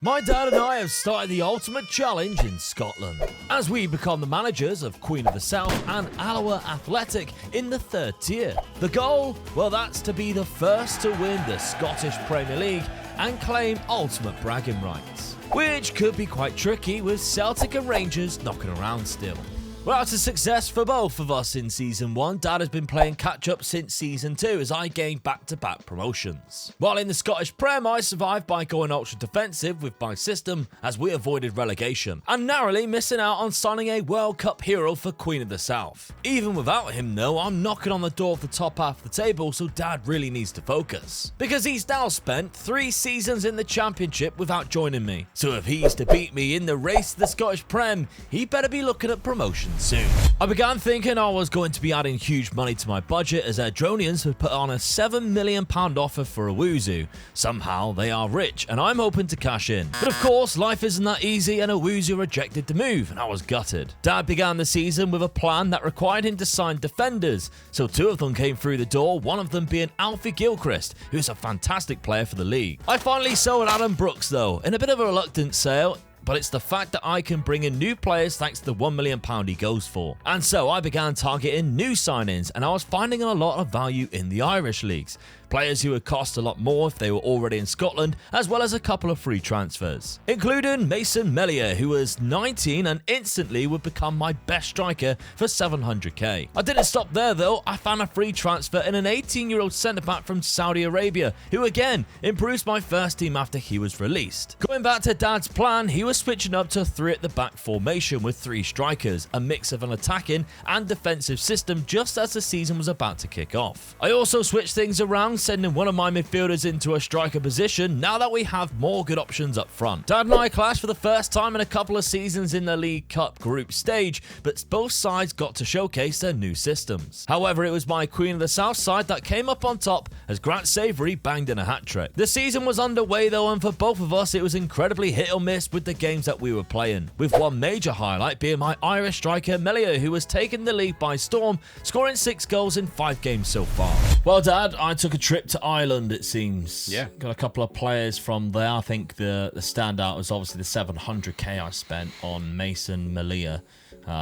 My dad and I have started the ultimate challenge in Scotland, as we become the managers of Queen of the South and Alloa Athletic in the 3rd tier. The goal? Well, that's to be the first to win the Scottish Premier League and claim ultimate bragging rights, which could be quite tricky with Celtic and Rangers knocking around still. Well, it's a success for both of us in Season 1. Dad has been playing catch-up since Season 2 as I gained back-to-back promotions. While in the Scottish Prem, I survived by going ultra-defensive with my system as we avoided relegation, and narrowly missing out on signing a World Cup hero for Queen of the South. Even without him though, I'm knocking on the door of the top half of the table, so Dad really needs to focus, because he's now spent 3 seasons in the Championship without joining me. So if he's to beat me in the race to the Scottish Prem, he better be looking at promotion soon. I began thinking I was going to be adding huge money to my budget as Airdronians had put on a £7 million offer for Owuzu. Somehow they are rich and I'm hoping to cash in. But of course life isn't that easy and Owuzu rejected the move and I was gutted. Dad began the season with a plan that required him to sign defenders, so 2 of them came through the door, one of them being Alfie Gilchrist, who's a fantastic player for the league. I finally sold Adam Brooks though, in a bit of a reluctant sale, but it's the fact that I can bring in new players thanks to the £1 million he goes for. And so I began targeting new signings, and I was finding a lot of value in the Irish leagues. Players who would cost a lot more if they were already in Scotland, as well as a couple of free transfers, including Mason Mellier, who was 19 and instantly would become my best striker for 700k. I didn't stop there though, I found a free transfer in an 18-year-old centre-back from Saudi Arabia, who again improves my first team after he was released. Going back to Dad's plan, he was switching up to a 3 at the back formation with 3 strikers, a mix of an attacking and defensive system just as the season was about to kick off. I also switched things around, sending one of my midfielders into a striker position now that we have more good options up front. Dad and I clashed for the first time in a couple of seasons in the League Cup group stage, but both sides got to showcase their new systems. However, it was my Queen of the South side that came up on top as Grant Savoury banged in a hat-trick. The season was underway though, and for both of us it was incredibly hit or miss with the games that we were playing, with one major highlight being my Irish striker Mellier, who has taken the league by storm, scoring 6 goals in 5 games so far. Well Dad, I took a trip to Ireland, it seems. Yeah. Got a couple of players from there. I think the standout was obviously the 700k I spent on Mason Mellier.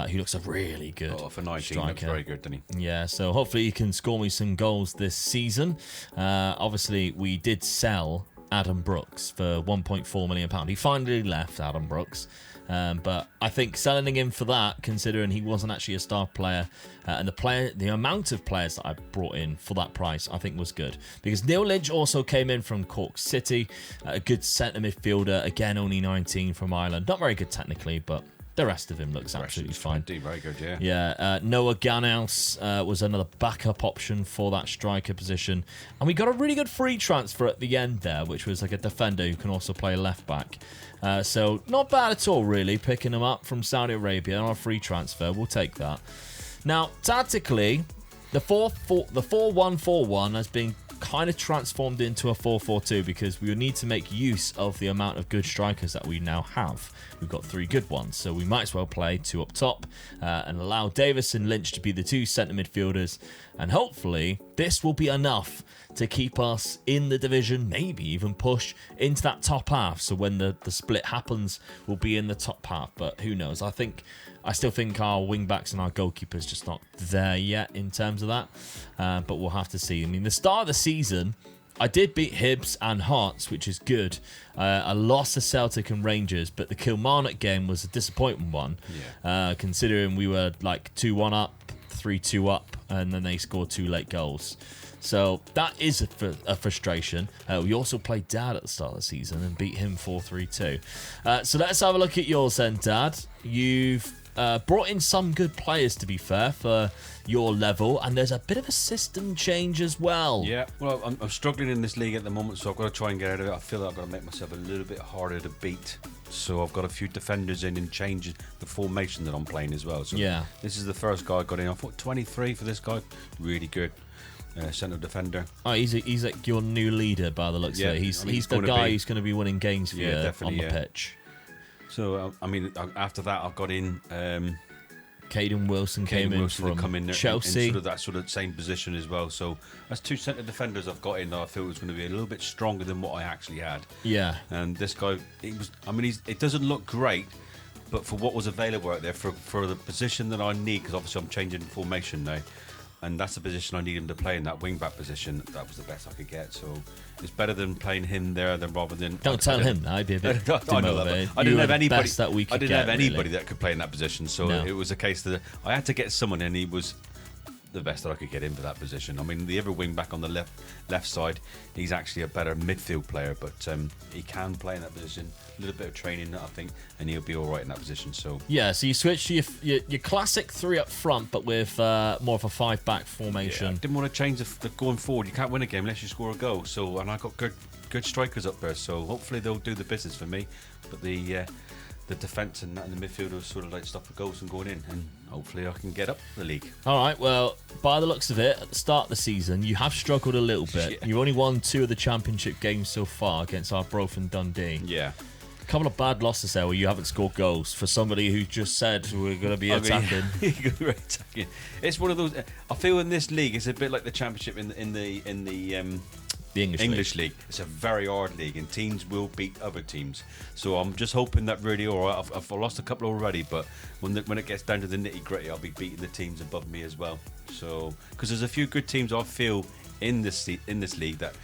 He looks a really good for 19, striker. Looks very good, doesn't he? Yeah, so hopefully he can score me some goals this season. Obviously, we did sell Adam Brooks for £1.4 million. He finally left, Adam Brooks. But I think selling him for that, considering he wasn't actually a star player, and the amount of players that I brought in for that price, I think was good. Because Neil Lynch also came in from Cork City, a good centre midfielder, again only 19 from Ireland. Not very good technically, but the rest of him looks absolutely fine. Very good, yeah. Yeah, Noah Ganhouse was another backup option for that striker position. And we got a really good free transfer at the end there, which was like a defender who can also play left back. So not bad at all, really, picking him up from Saudi Arabia on a free transfer. We'll take that. Now, tactically, the 4-1-4-1 has been kind of transformed into a 4-4-2 because we need to make use of the amount of good strikers that we now have. We've got 3 good ones, so we might as well play 2 up top and allow Davis and Lynch to be the 2 centre midfielders, and hopefully this will be enough to keep us in the division, maybe even push into that top half, so when the split happens we'll be in the top half, but who knows. I still think our wing-backs and our goalkeeper's just not there yet in terms of that, but we'll have to see. I mean, the start of the season, I did beat Hibs and Hearts, which is good. I lost to Celtic and Rangers, but the Kilmarnock game was a disappointing one, considering we were like 2-1 up, 3-2 up, and then they scored 2 late goals. So that is a frustration. We also played Dad at the start of the season and beat him 4-3-2. So let's have a look at yours then, Dad. You've brought in some good players, to be fair, for your level, and there's a bit of a system change as well. Yeah, well, I'm struggling in this league at the moment, so I've got to try and get out of it. I feel like I've got to make myself a little bit harder to beat, so I've got a few defenders in and changing the formation that I'm playing as well. So yeah, this is the first guy I got in. I thought 23 for this guy, really good. Centre defender. Oh, he's like your new leader by the looks of it. He's the guy who's going to be winning games for you on the pitch. So, I mean, after that, I've got in Caden Wilson came in from Chelsea. In that sort of same position as well. So that's 2 centre defenders I've got in that I feel was going to be a little bit stronger than what I actually had. Yeah. And this guy, it doesn't look great, but for what was available out there, for the position that I need, because obviously I'm changing formation now, and that's the position I need him to play in, that wing-back position, that was the best I could get. So it's better than playing him there than rather than... Don't tell him that. I'd be a bit demotivated. I didn't have anybody that could play in that position. So it was a case that I had to get someone, and he was the best that I could get in for that position. I mean, the other wing-back on the left side, he's actually a better midfield player, but he can play in that position. A little bit of training, I think, and he'll be all right in that position. So yeah, so you switch to your classic 3 up front, but with more of a 5-back formation. Yeah, I didn't want to change the going forward. You can't win a game unless you score a goal. So, and I got good strikers up there, so hopefully they'll do the business for me. But the defence and the midfield will sort of like stop the goals from going in, and hopefully I can get up the league. All right, well, by the looks of it, at the start of the season, you have struggled a little bit. Yeah. You only won 2 of the championship games so far against Arbroath and Dundee. Yeah. A couple of bad losses there where you haven't scored goals for somebody who just said we're going to be attacking. It's one of those. I feel in this league it's a bit like the championship in the English league. It's a very hard league, and teams will beat other teams. So I'm just hoping that really, all right, I've lost a couple already, but when it gets down to the nitty gritty, I'll be beating the teams above me as well. So because there's a few good teams I feel in this league that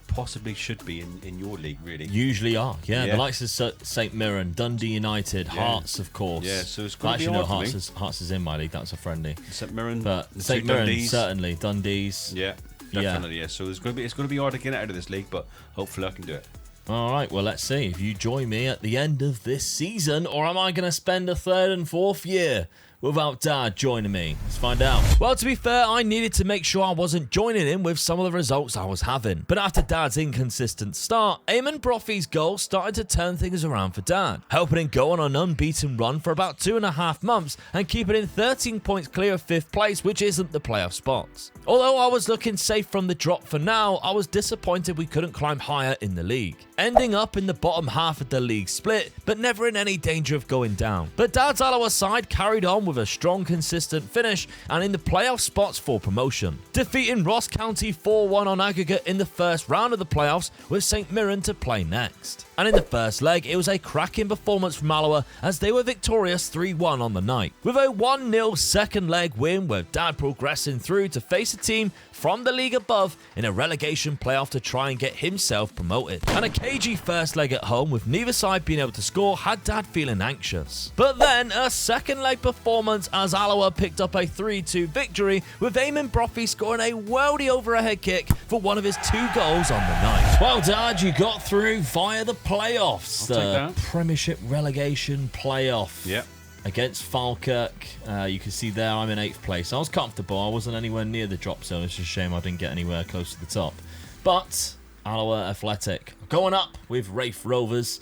possibly should be in your league, really. Usually are, yeah. The likes of St Mirren, Dundee United, Hearts, of course. Yeah, so it's going to be hard for me. Hearts is in my league. That's a friendly. St Mirren, but St Mirren certainly. Dundee's. Yeah, definitely. Yeah. So it's going to be hard to get out of this league, but hopefully I can do it. All right, well, let's see if you join me at the end of this season, or am I going to spend a 3rd and 4th year without Dad joining me? Let's find out. Well, to be fair, I needed to make sure I wasn't joining in with some of the results I was having. But after Dad's inconsistent start, Eamon Brophy's goal started to turn things around for Dad, helping him go on an unbeaten run for about 2.5 months and keeping him 13 points clear of 5th place, which isn't the playoff spots. Although I was looking safe from the drop for now, I was disappointed we couldn't climb higher in the league, ending up in the bottom half of the league split, but never in any danger of going down. But Dad's Alloa side carried on with a strong, consistent finish and in the playoff spots for promotion, defeating Ross County 4-1 on aggregate in the first round of the playoffs, with St Mirren to play next. And in the first leg, it was a cracking performance from Alloa as they were victorious 3-1 on the night, with a 1-0 second leg win, with Dad progressing through to face a team from the league above in a relegation playoff to try and get himself promoted. And a cagey first leg at home with neither side being able to score had Dad feeling anxious. But then a second leg performance as Alloa picked up a 3-2 victory, with Eamon Brophy scoring a worldy overhead kick for one of his 2 goals on the night. Well, Dad, you got through via the playoffs, the Premiership relegation playoff. Yep. Against Falkirk. You can see there I'm in 8th place. I was comfortable. I wasn't anywhere near the drop zone. It's just a shame I didn't get anywhere close to the top. But Alloa Athletic going up with Rafe Rovers.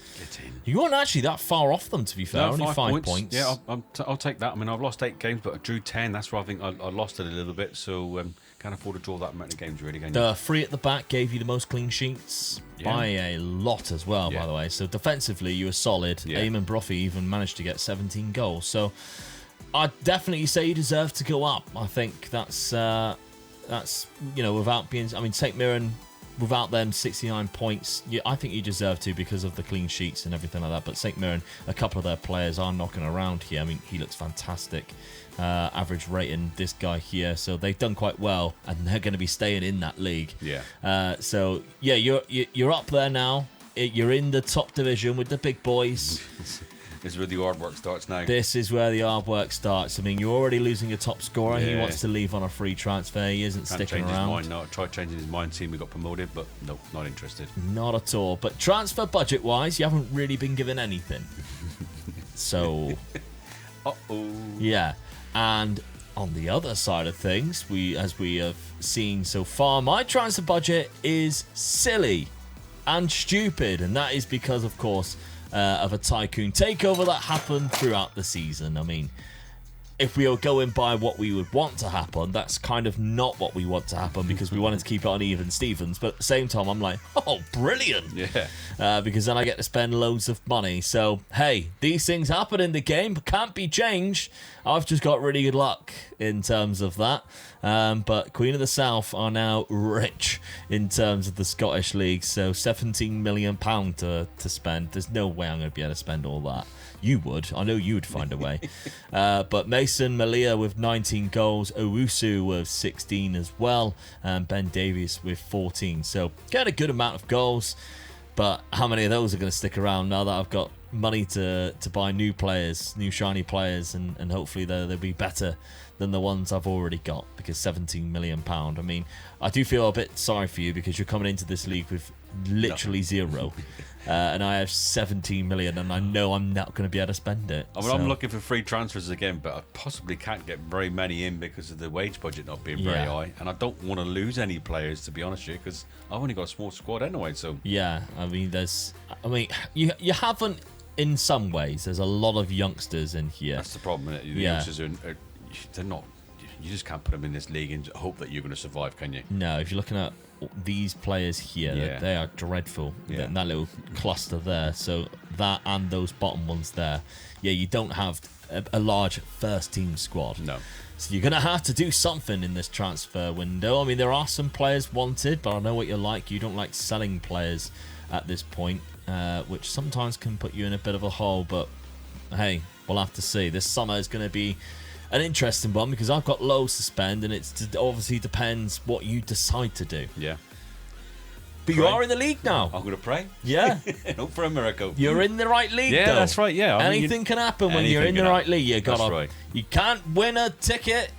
You weren't actually that far off them, to be fair. Only 5 points. Yeah, I'll take that. I mean, I've lost 8 games, but I drew 10. That's where I think I lost it a little bit. So can't afford to draw that amount of games, really. The 3 at the back gave you the most clean sheets by a lot as well, by the way. So defensively, you were solid. Yeah. Eamon Brophy even managed to get 17 goals. So I'd definitely say you deserve to go up. I think that's without being... I mean, St Mirren, without them 69 points, I think you deserve to because of the clean sheets and everything like that. But St Mirren, a couple of their players are knocking around here. I mean, he looks fantastic. Average rating, this guy here. So they've done quite well, and they're going to be staying in that league. Yeah. So yeah, you're up there now. You're in the top division with the big boys. This is where the hard work starts now. This is where the hard work starts. I mean, you're already losing your top scorer. Yeah. He wants to leave on a free transfer. He isn't sticking around. His mind. No, tried changing his mind, seeing we got promoted, but no, not interested. Not at all. But transfer budget-wise, you haven't really been given anything. So... Uh-oh. Yeah. And on the other side of things, as we have seen so far, my transfer budget is silly and stupid. And that is because, of course... of a tycoon takeover that happened throughout the season. I mean, if we were going by what we would want to happen, that's kind of not what we want to happen because we wanted to keep it on even Stevens. But at the same time, I'm like, oh, brilliant. Yeah. Because then I get to spend loads of money. So, hey, these things happen in the game, but can't be changed. I've just got really good luck in terms of that. But Queen of the South are now rich in terms of the Scottish League. So £17 million to spend. There's no way I'm going to be able to spend all that. You would. I know you would find a way. But Mason Malia with 19 goals. Owusu with 16 as well. And Ben Davies with 14. So get a good amount of goals. But how many of those are going to stick around now that I've got money to buy new players, new shiny players, and hopefully they'll be better than the ones I've already got, because £17 million. I mean, I do feel a bit sorry for you because you're coming into this league with literally zero. And I have 17 million, and I know I'm not going to be able to spend it. I mean, I'm looking for free transfers again, but I possibly can't get very many in because of the wage budget not being very high. And I don't want to lose any players, to be honest with you, because I've only got a small squad anyway. So yeah, I mean, you haven't. In some ways, there's a lot of youngsters in here. That's the problem. The youngsters they're not. You just can't put them in this league and hope that you're going to survive, can you? No, if you're looking at these players here, they are dreadful. Yeah. That little cluster there. So that and those bottom ones there. Yeah, you don't have a large first team squad. No. So you're going to have to do something in this transfer window. I mean, there are some players wanted, but I know what you're like. You don't like selling players at this point, which sometimes can put you in a bit of a hole. But hey, we'll have to see. This summer is going to be an interesting one because I've got loads to spend, and it obviously depends what you decide to do. Yeah. But you are in the league now. I'm going to pray. Yeah. Hope for a miracle. You're in the right league, yeah, though. That's right, yeah. Anything can happen when you're in the right league. That's right. You can't win a ticket.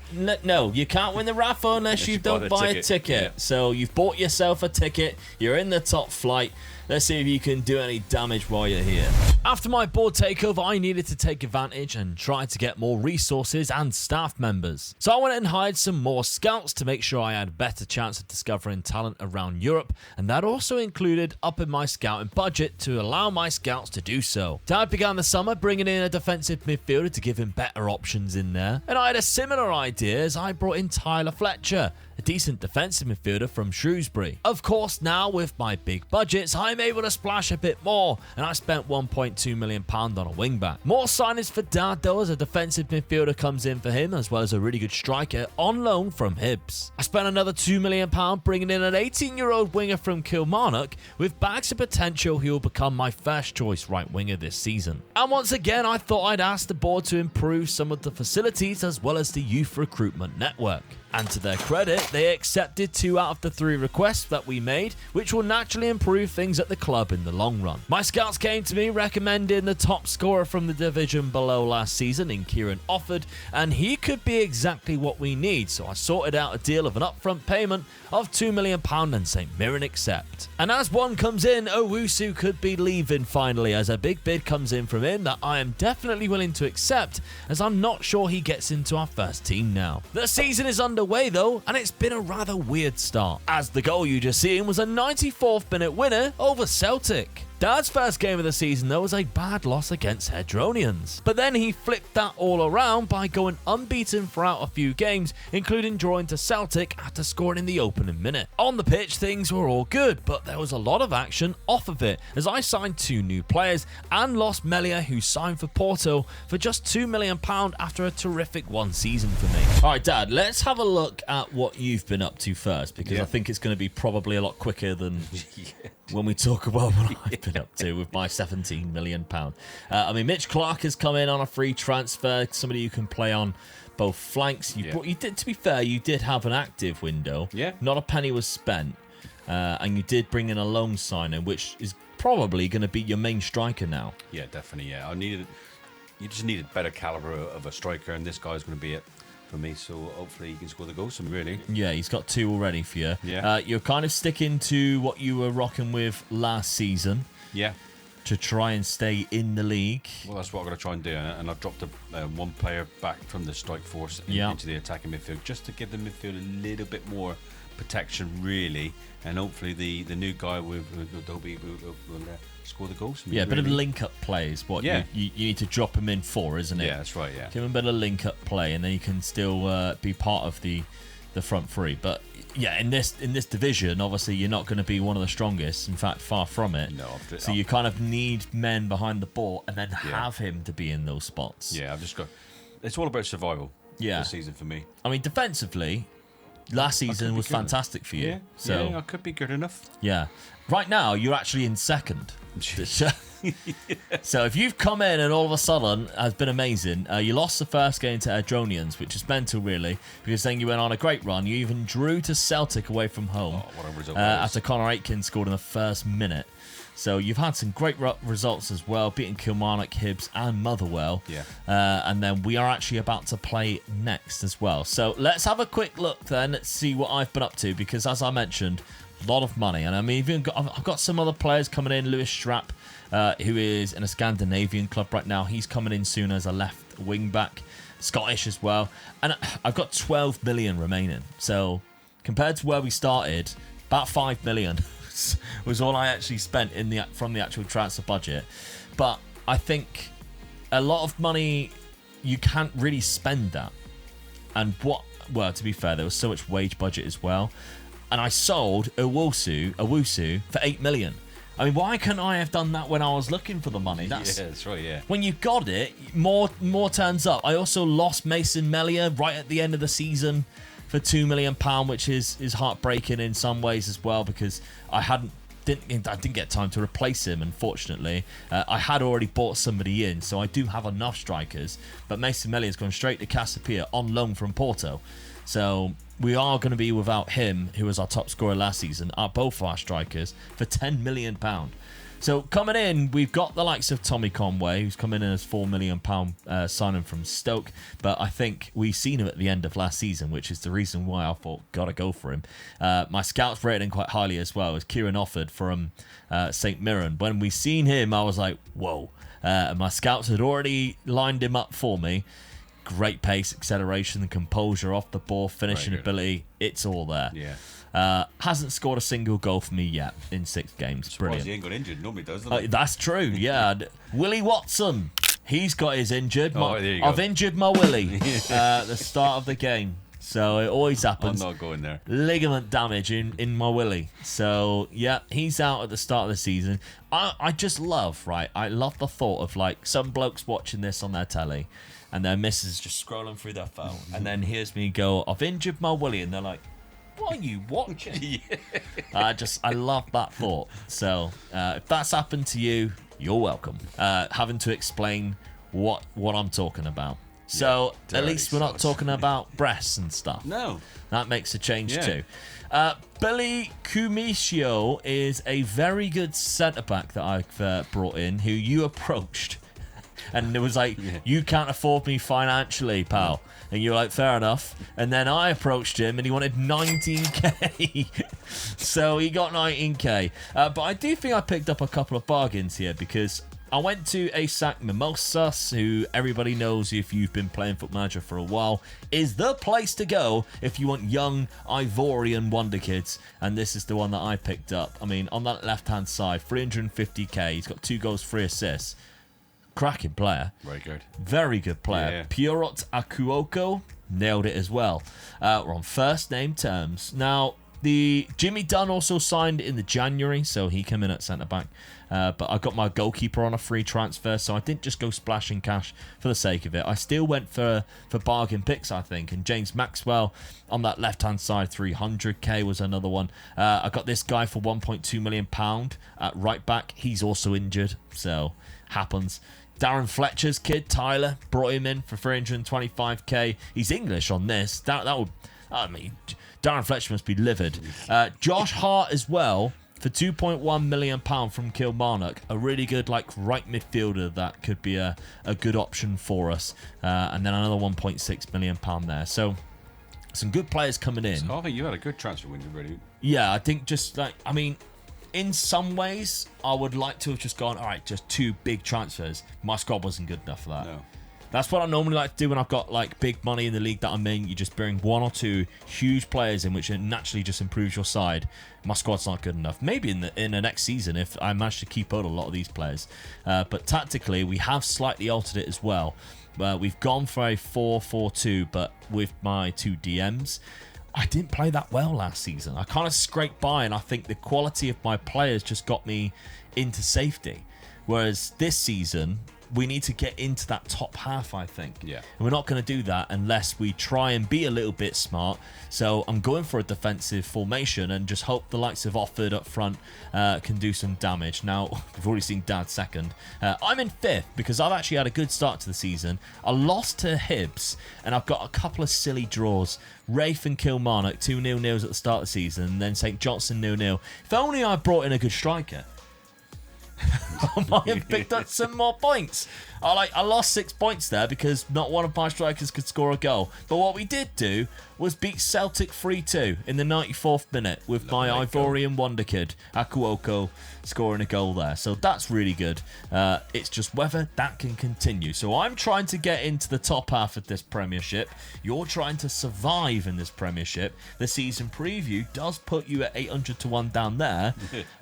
No, you can't win the raffle unless you don't buy a ticket. Yeah. So you've bought yourself a ticket. You're in the top flight. Let's see if you can do any damage while you're here. After my board takeover, I needed to take advantage and try to get more resources and staff members. So I went and hired some more scouts to make sure I had a better chance of discovering talent around Europe, and that also included upping my scouting budget to allow my scouts to do so. Dad began the summer bringing in a defensive midfielder to give him better options in there, and I had a similar idea as I brought in Tyler Fletcher, a decent defensive midfielder from Shrewsbury. Of course, now with my big budgets, I'm able to splash a bit more, and I spent £1.2 million on a wingback. More signings for Dad though, as a defensive midfielder comes in for him, as well as a really good striker on loan from Hibs. I spent another £2 million bringing in an 18-year-old winger from Kilmarnock, with bags of potential he will become my first choice right winger this season. And once again, I thought I'd ask the board to improve some of the facilities as well as the youth recruitment network. And to their credit, they accepted 2 out of the 3 requests that we made, which will naturally improve things at the club in the long run. My scouts came to me recommending the top scorer from the division below last season in Kieran Offord, and he could be exactly what we need, so I sorted out a deal of an upfront payment of £2 million and St Mirren accept. And as one comes in, Owusu could be leaving finally, as a big bid comes in from him that I am definitely willing to accept, as I'm not sure he gets into our first team now. The season is underway though, and it's been a rather weird start, as the goal you just seen was a 94th minute winner over Celtic. Dad's first game of the season though was a bad loss against Hedronians, but then he flipped that all around by going unbeaten throughout a few games, including drawing to Celtic after scoring in the opening minute. On the pitch things were all good, but there was a lot of action off of it, as I signed 2 new players and lost Melia, who signed for Porto for just £2 million after a terrific one season for me. Alright Dad, let's have a look at what you've been up to first, because I think it's going to be probably a lot quicker than when we talk about what I've been up to with my £17 million. I mean, Mitch Clark has come in on a free transfer, somebody you can play on both flanks. You did, to be fair, you did have an active window. Yeah. Not a penny was spent. And you did bring in a loan signing, which is probably going to be your main striker now. Yeah, definitely, yeah. You just needed better caliber of a striker, and this guy's going to be it for me, so hopefully he can score the goals for me, really. Yeah, he's got 2 already for you. Yeah. You're kind of sticking to what you were rocking with last season. Yeah. To try and stay in the league. Well, that's what I'm going to try and do, and I've dropped one player back from the strike force into the attacking midfield, just to give the midfield a little bit more protection, really, and hopefully the new guy with Adobe will score the goals. Yeah, a bit of link-up play is what you need to drop him in for, isn't it? Yeah, that's right, yeah. Give him a bit of link-up play, and then you can still be part of the front three. But, yeah, in this division, obviously, you're not going to be one of the strongest. In fact, far from it. No. So you kind of need men behind the ball and then have him to be in those spots. Yeah, I've just got... It's all about survival this season for me. I mean, defensively, last season was fantastic for you. Yeah, so I could be good enough. Yeah. Right now, you're actually in second. So if you've come in and all of a sudden has been amazing, you lost the first game to Adronians, which is mental, really, because then you went on a great run. You even drew to Celtic away from home what a result after Connor Aitken scored in the first minute. So you've had some great results as well, beating Kilmarnock, Hibs and Motherwell. Yeah. And then we are actually about to play next as well. So let's have a quick look then. Let's see what I've been up to, because as I mentioned, a lot of money. And I mean, I've got some other players coming in. Lewis Strapp, who is in a Scandinavian club right now. He's coming in soon as a left wing back. Scottish as well. And I've got 12 million remaining. So compared to where we started, about 5 million was all I actually spent from the actual transfer budget. But I think a lot of money, you can't really spend that. And well, to be fair, there was so much wage budget as well. And I sold Owusu for 8 million. I mean, why couldn't I have done that when I was looking for the money? That's right, yeah. When you got it, more turns up. I also lost Mason Melia right at the end of the season for £2 million, which is heartbreaking in some ways as well, because I didn't get time to replace him, unfortunately. I had already bought somebody in, so I do have enough strikers. But Mason Melia's gone straight to Casapia on loan from Porto. So we are going to be without him, who was our top scorer last season, both our strikers, for £10 million. So coming in, we've got the likes of Tommy Conway, who's coming in as £4 million signing from Stoke. But I think we've seen him at the end of last season, which is the reason why I thought, gotta go for him. My scouts rated him quite highly as well, as Kieran Offord from St Mirren. When we seen him, I was like, whoa. My scouts had already lined him up for me. Great pace, acceleration, and composure off the ball, finishing ability. It's all there. Yeah. Hasn't scored a single goal for me yet in 6 games. Brilliant. He ain't got injured. Normally does, doesn't he? That's true, yeah. Willie Watson, he's got his injured. There you go. I've injured my Willie at the start of the game. So it always happens. I'm not going there. Ligament damage in my Willie. So, yeah, he's out at the start of the season. I just love, right? I love the thought of, like, some blokes watching this on their telly and their missus just scrolling through their phone, and then hears me go, I've injured my Willie, and they're like, what are you watching? I love that thought. So if that's happened to you, you're welcome. Having to explain what I'm talking about. So at least we're not talking about breasts and stuff. No. That makes a change too. Billy Cumisio is a very good centre-back that I've brought in, who you approached. And it was like, you can't afford me financially, pal. And you're like, fair enough. And then I approached him and he wanted 19k. So he got 19k. But I do think I picked up a couple of bargains here, because I went to ASAC Mimosas, who everybody knows, if you've been playing Foot Manager for a while, is the place to go if you want young Ivorian wonder kids. And this is the one that I picked up. I mean, on that left-hand side, 350k. He's got 2 goals, 3 assists. Cracking player. Very good. Very good player. Yeah. Pierrot Akuoko nailed it as well. We're on first name terms. Now, the Jimmy Dunn also signed in the January, so he came in at centre-back. But I got my goalkeeper on a free transfer, so I didn't just go splashing cash for the sake of it. I still went for bargain picks, I think. And James Maxwell on that left-hand side, 300k was another one. I got this guy for £1.2 million at right back. He's also injured, so happens. Darren Fletcher's kid, Tyler, brought him in for 325k. He's English on this. That would, I mean, Darren Fletcher must be livid. Josh Hart as well for £2.1 million from Kilmarnock. A really good, like, right midfielder that could be a good option for us. And then another £1.6 million there. So some good players coming in. So I think you had a good transfer window, really. Yeah, I think just like, I mean, in some ways, I would like to have just gone, all right, just 2 big transfers. My squad wasn't good enough for that. No. That's what I normally like to do when I've got like big money in the league that I'm in. You just bring 1 or 2 huge players in, which naturally just improves your side. My squad's not good enough. Maybe in the next season if I manage to keep out a lot of these players. But tactically, we have slightly altered it as well. We've gone for a 4-4-2, but with my 2 DMs. I didn't play that well last season. I kind of scraped by, and I think the quality of my players just got me into safety. Whereas this season, we need to get into that top half, I think. Yeah. And we're not going to do that unless we try and be a little bit smart. So I'm going for a defensive formation and just hope the likes of Offord up front can do some damage. Now, we've already seen Dad second. I'm in 5th because I've actually had a good start to the season. I lost to Hibs, and I've got a couple of silly draws. Rafe and Kilmarnock, 2 0-0s at the start of the season, and then St Johnstone 0-0. If only I brought in a good striker, I might have picked up some more points. I lost 6 points there because not one of my strikers could score a goal. But what we did do was beat Celtic 3-2 in the 94th minute with my Ivorian wonder kid, Akuoko, scoring a goal there. So that's really good. It's just whether that can continue. So I'm trying to get into the top half of this Premiership. You're trying to survive in this Premiership. The season preview does put you at 800 to 1 down there.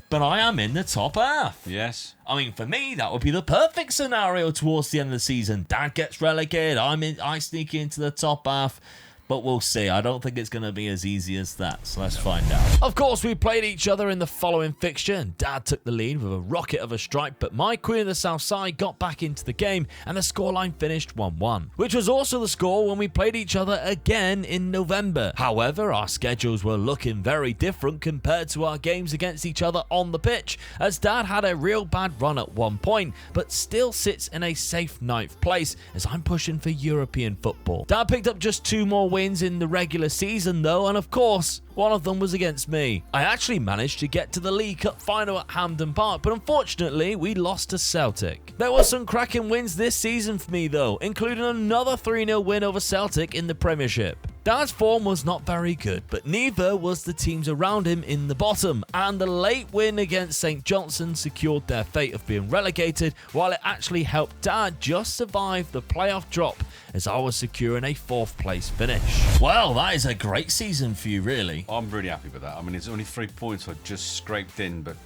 But I am in the top half. Yes. I mean, for me, that would be the perfect scenario towards the end of the season. Dad gets relegated. I sneak into the top half. But we'll see. I don't think it's going to be as easy as that. So let's find out. Of course, we played each other in the following fixture, and Dad took the lead with a rocket of a strike, but my Queen of the South Side got back into the game, and the scoreline finished 1-1, which was also the score when we played each other again in November. However, our schedules were looking very different compared to our games against each other on the pitch, as Dad had a real bad run at one point, but still sits in a safe 9th place as I'm pushing for European football. Dad picked up just 2 more wins in the regular season though, and of course one of them was against me. I actually managed to get to the League Cup final at Hampden Park, but unfortunately we lost to Celtic. There were some cracking wins this season for me though, including another 3-0 win over Celtic in the Premiership. Dad's form was not very good, but neither was the teams around him in the bottom, and the late win against St Johnstone secured their fate of being relegated, while it actually helped Dad just survive the playoff drop as I was securing a 4th place finish. Well, that is a great season for you, really. I'm really happy with that. I mean, it's only 3 points I just scraped in, but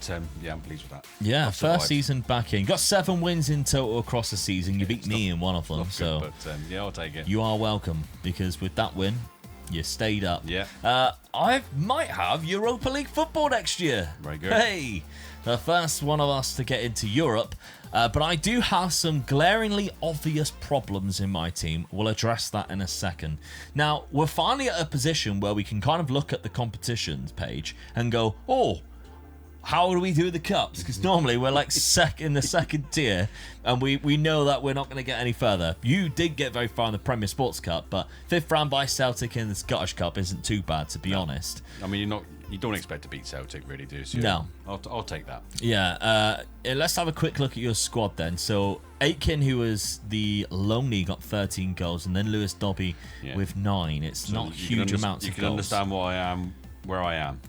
yeah, I'm pleased with that. Yeah, first season back in. Got 7 wins in total across the season. You beat me in one of them, so good, but yeah, I'll take it. You are welcome, because with that win, you stayed up. Yeah. I might have Europa League football next year. Very good. Hey, the first one of us to get into Europe. But I do have some glaringly obvious problems in my team. We'll address that in a second. Now, we're finally at a position where we can kind of look at the competitions page and go, oh, how do we do the cups? Because normally we're like in the second tier, and we know that we're not going to get any further. You did get very far in the Premier Sports Cup, but 5th round by Celtic in the Scottish Cup isn't too bad, to be honest. I mean, you don't expect to beat Celtic, really, do you? No. I'll take that. Yeah. Let's have a quick look at your squad then. So Aitken, who was the lonely, got 13 goals, and then Lewis Dobby with 9. It's not huge amounts of goals. You can understand why I am where I am.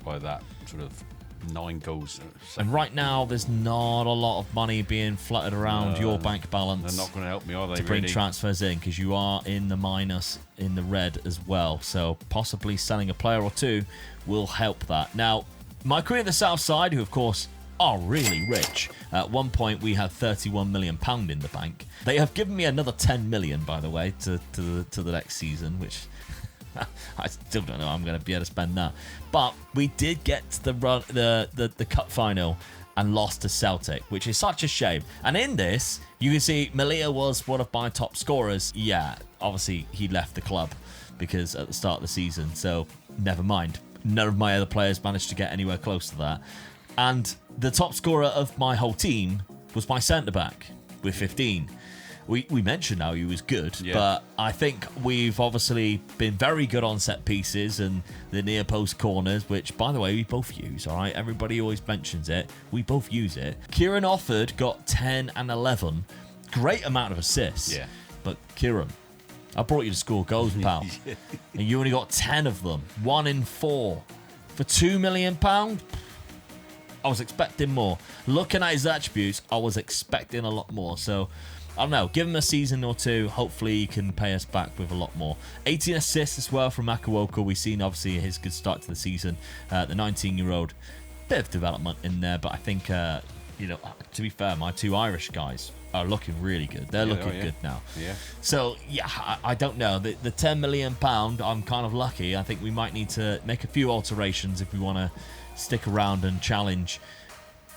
By that sort of 9 goals. And right now, there's not a lot of money being fluttered around your bank balance. They're not going to help me, are they? To bring transfers in, because you are in the minus, in the red as well. So possibly selling a player or 2 will help that. Now, my Queen of the South Side, who of course are really rich. At one point, we had £31 million in the bank. They have given me another 10 million, by the way, to the next season, which I still don't know how I'm going to be able to spend that. But we did get to the cup final and lost to Celtic, which is such a shame. And in this, you can see Malia was one of my top scorers. Yeah, obviously he left the club because at the start of the season, so never mind. None of my other players managed to get anywhere close to that. And the top scorer of my whole team was my centre-back with 15. We mentioned how he was good, but I think we've obviously been very good on set pieces and the near post corners, which, by the way, we both use, all right? Everybody always mentions it. We both use it. Kieran Offord got 10 and 11. Great amount of assists. Yeah. But Kieran, I brought you to score goals, pal. And you only got 10 of them. 1 in 4. For £2 million? I was expecting more. Looking at his attributes, I was expecting a lot more. So I don't know, give him a season or two. Hopefully he can pay us back with a lot more. 18 assists as well from Makawoka. We've seen obviously his good start to the season. The 19-year-old, bit of development in there, but I think, you know, to be fair, my two Irish guys are looking really good. They're looking good now. Yeah. So, yeah, I don't know. The £10 million, I'm kind of lucky. I think we might need to make a few alterations if we want to stick around and challenge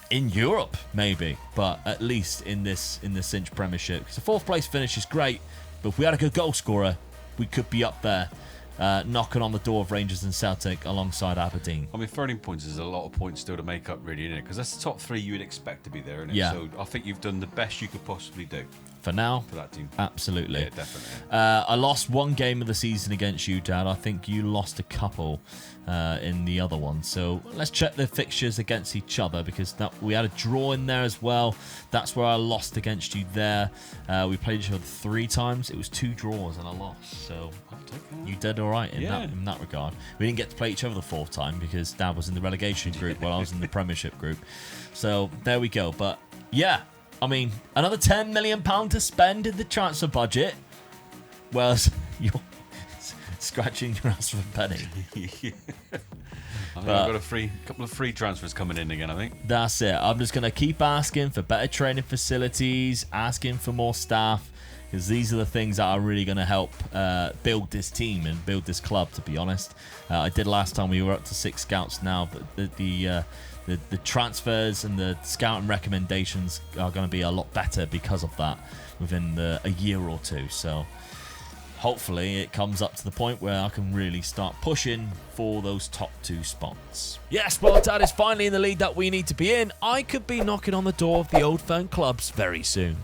in Europe, maybe, but at least in the cinch Premiership. Because the 4th place finish is great, but if we had a good goal scorer, we could be up there, knocking on the door of Rangers and Celtic alongside Aberdeen. I mean, 13 points is a lot of points still to make up, really, isn't it? Because that's the top 3 you would expect to be there, isn't it? Yeah. So I think you've done the best you could possibly do. For now, for that team. Absolutely. Yeah, definitely. I lost one game of the season against you, Dad. I think you lost a couple in the other one. So let's check the fixtures against each other, because we had a draw in there as well. That's where I lost against you there. We played each other 3 times. It was 2 draws and a loss. So you did all right in that regard. We didn't get to play each other the 4th time because Dad was in the relegation group while I was in the Premiership group. So there we go. But yeah, I mean, another £10 million to spend in the transfer budget. Well, you're scratching your ass for a penny. I think I've got a couple of free transfers coming in again, I think. That's it. I'm just going to keep asking for better training facilities, asking for more staff, because these are the things that are really going to help build this team and build this club, to be honest. I did last time. We were up to 6 scouts now, but the transfers and the scouting recommendations are going to be a lot better because of that within a year or two. So hopefully it comes up to the point where I can really start pushing for those top 2 spots. Yes, well, Dad is finally in the league that we need to be in. I could be knocking on the door of the Old Firm clubs very soon.